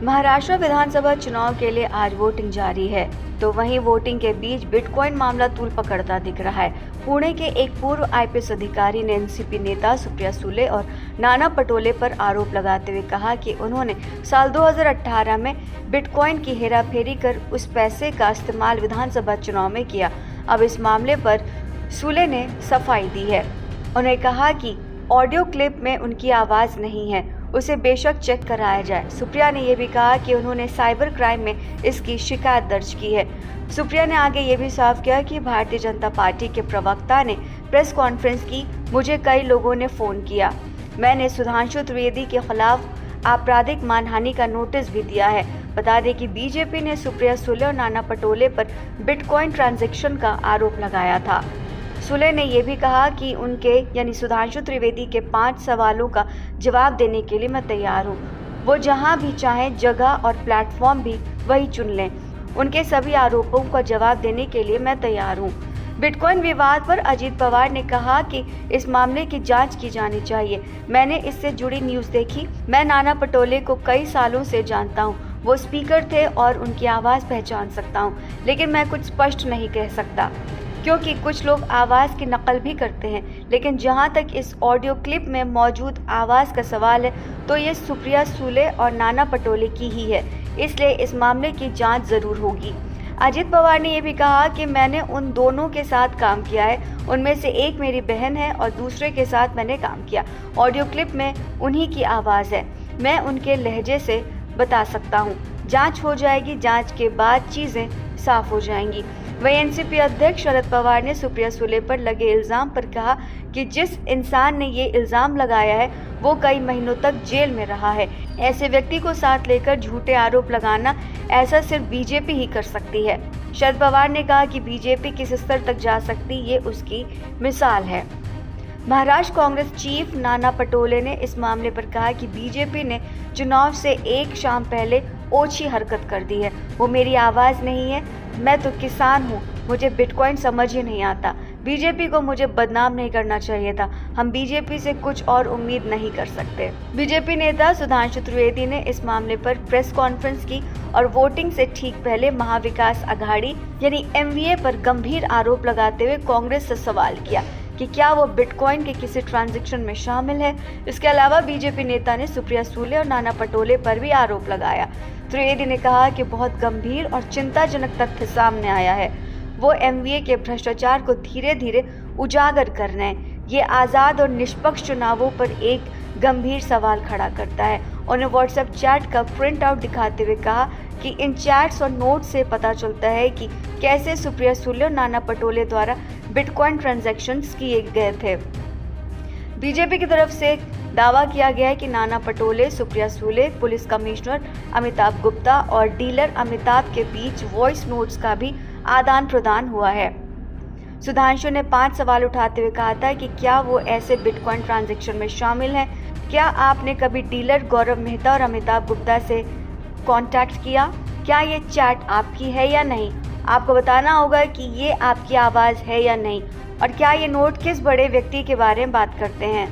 महाराष्ट्र विधानसभा चुनाव के लिए आज वोटिंग जारी है, तो वहीं वोटिंग के बीच बिटकॉइन मामला तूल पकड़ता दिख रहा है। पुणे के एक पूर्व आईपीएस अधिकारी ने एनसीपी नेता सुप्रिया सुले और नाना पटोले पर आरोप लगाते हुए कहा कि उन्होंने साल 2018 में बिटकॉइन की हेराफेरी कर उस पैसे का इस्तेमाल विधानसभा चुनाव में किया। अब इस मामले पर सुले ने सफाई दी है। उन्होंने कहा कि ऑडियो क्लिप में उनकी आवाज़ नहीं है, उसे बेशक चेक कराया जाए। सुप्रिया ने यह भी कहा कि उन्होंने साइबर क्राइम में इसकी शिकायत दर्ज की है। सुप्रिया ने आगे ये भी साफ किया कि भारतीय जनता पार्टी के प्रवक्ता ने प्रेस कॉन्फ्रेंस की, मुझे कई लोगों ने फ़ोन किया, मैंने सुधांशु त्रिवेदी के खिलाफ आपराधिक मानहानि का नोटिस भी दिया है। बता दें कि बीजेपी ने सुप्रिया सुले और नाना पटोले पर बिटकॉइन ट्रांजैक्शन का आरोप लगाया था। सुले ने यह भी कहा कि उनके यानी सुधांशु त्रिवेदी के 5 सवालों का जवाब देने के लिए मैं तैयार हूँ। वो जहाँ भी चाहें जगह और प्लेटफॉर्म भी वही चुन लें। उनके सभी आरोपों का जवाब देने के लिए मैं तैयार हूँ। बिटकॉइन विवाद पर अजीत पवार ने कहा कि इस मामले की जांच की जानी चाहिए। मैंने इससे जुड़ी न्यूज़ देखी। मैं नाना पटोले को कई सालों से जानता हूँ। वो स्पीकर थे और उनकी आवाज़ पहचान सकता हूँ, लेकिन मैं कुछ स्पष्ट नहीं कह सकता क्योंकि कुछ लोग आवाज़ की नकल भी करते हैं। लेकिन जहां तक इस ऑडियो क्लिप में मौजूद आवाज़ का सवाल है, तो ये सुप्रिया सुले और नाना पटोले की ही है, इसलिए इस मामले की जांच ज़रूर होगी। अजीत पवार ने यह भी कहा कि मैंने उन दोनों के साथ काम किया है, उनमें से एक मेरी बहन है और दूसरे के साथ मैंने काम किया। ऑडियो क्लिप में उन्हीं की आवाज़ है, मैं उनके लहजे से बता सकता हूँ। जाँच हो जाएगी, जाँच के बाद चीज़ें साफ हो जाएंगी। वहीं एनसीपी अध्यक्ष शरद पवार ने सुप्रिया सुले पर लगे इल्ज़ाम पर कहा कि जिस इंसान ने ये इल्ज़ाम लगाया है वो कई महीनों तक जेल में रहा है। ऐसे व्यक्ति को साथ लेकर झूठे आरोप लगाना, ऐसा सिर्फ बीजेपी ही कर सकती है। शरद पवार ने कहा कि बीजेपी किस स्तर तक जा सकती, ये उसकी मिसाल है। महाराष्ट्र कांग्रेस चीफ नाना पटोले ने इस मामले पर कहा कि बीजेपी ने चुनाव से एक शाम पहले ओछी हरकत कर दी है। वो मेरी आवाज़ नहीं है, मैं तो किसान हूँ, मुझे बिटकॉइन समझ ही नहीं आता। बीजेपी को मुझे बदनाम नहीं करना चाहिए था। हम बीजेपी से कुछ और उम्मीद नहीं कर सकते। बीजेपी नेता सुधांशु त्रिवेदी ने इस मामले पर प्रेस कॉन्फ्रेंस की और वोटिंग से ठीक पहले महाविकास अघाड़ी यानी एमवीए पर गंभीर आरोप लगाते हुए कांग्रेस से सवाल किया कि क्या वो बिटकॉइन के किसी ट्रांजैक्शन में शामिल है। इसके अलावा बीजेपी नेता ने सुप्रिया सुले और नाना पटोले पर भी आरोप लगाया। त्रिवेदी ने कहा कि बहुत गंभीर और चिंताजनक तथ्य सामने आया है। वो एमवीए के भ्रष्टाचार को धीरे धीरे उजागर कर रहे हैं। ये आज़ाद और निष्पक्ष चुनावों पर एक गंभीर सवाल खड़ा करता है। उन्होंने व्हाट्सएप चैट का प्रिंट आउट दिखाते हुए कहा कि इन चैट्स और नोट से पता चलता है कि कैसे सुप्रिया सुले और नाना पटोले द्वारा बिटकॉइन ट्रांजैक्शंस किए गए थे। बीजेपी की तरफ से दावा किया गया है कि नाना पटोले, सुप्रिया सुले, पुलिस कमिश्नर अमिताभ गुप्ता और डीलर अमिताभ के बीच वॉइस नोट्स का भी आदान प्रदान हुआ है। सुधांशु ने 5 सवाल उठाते हुए कहा था कि क्या वो ऐसे बिटकॉइन ट्रांजैक्शन में शामिल हैं? क्या आपने कभी डीलर गौरव मेहता और अमिताभ गुप्ता से कांटेक्ट किया? क्या ये चैट आपकी है या नहीं? आपको बताना होगा कि ये आपकी आवाज़ है या नहीं, और क्या ये नोट किस बड़े व्यक्ति के बारे में बात करते हैं।